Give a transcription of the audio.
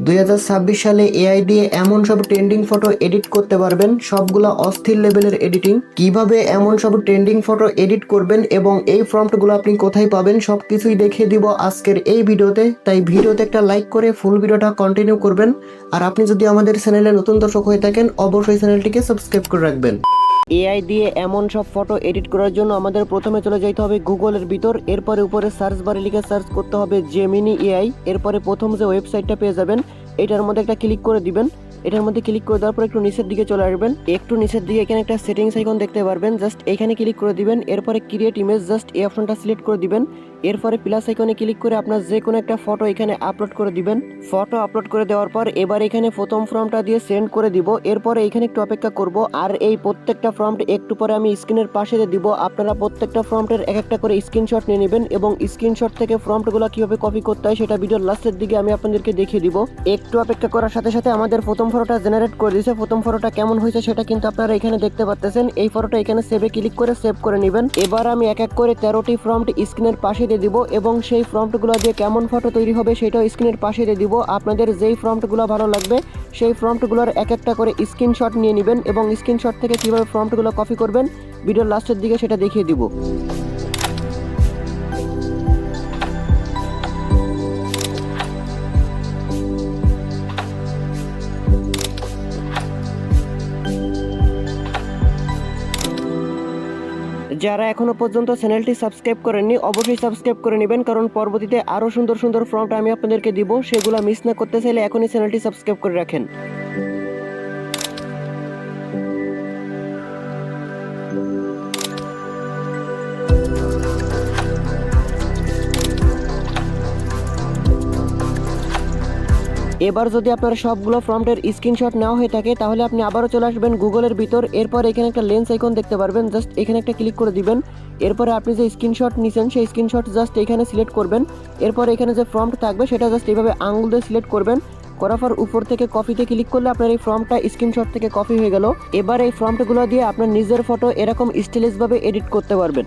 2026 সালে এআই দিয়ে এমন সব ট্রেন্ডিং ফটো এডিট করতে পারবেন, সবগুলা অস্থির লেভেলের এডিটিং। কিভাবে এমন সব ট্রেন্ডিং ফটো এডিট করবেন এবং এই প্রম্পটগুলো আপনি কোথায় পাবেন সবকিছুই দেখিয়ে দিব আজকের এই ভিডিওতে। তাই ভিডিওতে একটা লাইক করে ফুল ভিডিওটা কন্টিনিউ করবেন। আর আপনি যদি আমাদের চ্যানেলে নতুন দর্শক হয়ে থাকেন অবশ্যই চ্যানেলটিকে সাবস্ক্রাইব করে রাখবেন। এআই দিয়ে এমন সব ফটো এডিট করার জন্য আমাদের প্রথমে চলে যেতে হবে গুগলের ভিতর। এরপরে উপরে সার্চ বারে লিখে সার্চ করতে হবে জেমিনি এআই। এরপরে প্রথম যে ওয়েবসাইটটা পেয়ে যাবেন এটার মধ্যে একটা ক্লিক করে দিবেন। এটার মধ্যে ক্লিক করে দেওয়ার পর একটু নিচের দিকে চলে আসবেন। একটু নিচের দিকে এখানে একটা সেটিংস আইকন দেখতে পারবেন, জাস্ট এখানে ক্লিক করে দিবেন। এরপরে ক্রিয়েট ইমেজ, জাস্ট এই অপশনটা সিলেক্ট করে দিবেন। এরপরে প্লাস আইকনে ক্লিক করে আপনার যে কোনো একটা ফটো এখানে আপলোড করে দিবেন। ফটো আপলোড করে দেওয়ার পর এবার এখানে প্রথম ফর্মটা দিয়ে সেন্ড করে দিব। এরপরে এখানে একটু অপেক্ষা করব। আর এই প্রত্যেকটা ফর্মট একটু পরে আমি স্ক্রিনের পাশে দিয়ে দিব। আপনারা প্রত্যেকটা ফর্মটের এক একটা করে স্ক্রিনশট নিয়ে নেবেন এবং স্ক্রিনশট থেকে ফর্মটগুলো কিভাবে কপি করতে হয় সেটা ভিডিওর লাস্টের দিকে আমি আপনাদেরকে দেখিয়ে দিব। একটু অপেক্ষা করার সাথে সাথে আমাদের প্রথম ফটোটা জেনারেট করে দিয়েছে। প্রথম ফটোটা কেমন হয়েছে সেটা কিন্তু আপনারা এখানে দেখতে পাচ্ছেন। এই ফটোটা এখানে সেভে ক্লিক করে সেভ করে নেবেন। এবার আমি এক এক করে 13টি ফর্মট স্ক্রিনের পাশে দিয়ে দিব এবং সেই ফর্মটগুলো দিয়ে কেমন ফটো তৈরি হবে সেটাও স্ক্রিনের পাশে দিয়ে দিব। আপনাদের যেই ফর্মটগুলো ভালো লাগবে সেই ফর্মটগুলোর এক একটা করে স্ক্রিনশট নিয়ে নেবেন এবং স্ক্রিনশট থেকে কিভাবে ফর্মটগুলো কপি করবেন ভিডিওর লাস্টের দিকে সেটা দেখিয়ে দিব। যারা এখনো পর্যন্ত চ্যানেলটি সাবস্ক্রাইব করেননি অবশ্যই সাবস্ক্রাইব করে নেবেন, কারণ পরবর্তীতে আরও সুন্দর সুন্দর ফর্মট আমি আপনাদেরকে দিব। সেগুলো মিস না করতে চাইলে এখনই চ্যানেলটি সাবস্ক্রাইব করে রাখেন। এবার যদি আপনার সবগুলো ফর্মটের স্ক্রিনশট নেওয়া হয়ে থাকে তাহলে আপনি আবারও চলে আসবেন গুগলের ভিতর। এরপর এখানে একটা লেন্স আইকন দেখতে পারবেন, জাস্ট এখানে একটা ক্লিক করে দিবেন। এরপরে আপনি যে স্ক্রিনশট নিছেন সেই স্ক্রিনশট জাস্ট এখানে সিলেক্ট করবেন। এরপর এখানে যে ফর্মট থাকবে সেটা জাস্ট এইভাবে আঙুল দিয়ে সিলেক্ট করবেন। করার পর উপর থেকে কপিতে ক্লিক করলে আপনার এই ফর্মটা স্ক্রিনশট থেকে কপি হয়ে গেল। এবার এই ফর্মটগুলো দিয়ে আপনার নিজের ফটো এরকম স্টাইলিশ ভাবে এডিট করতে পারবেন।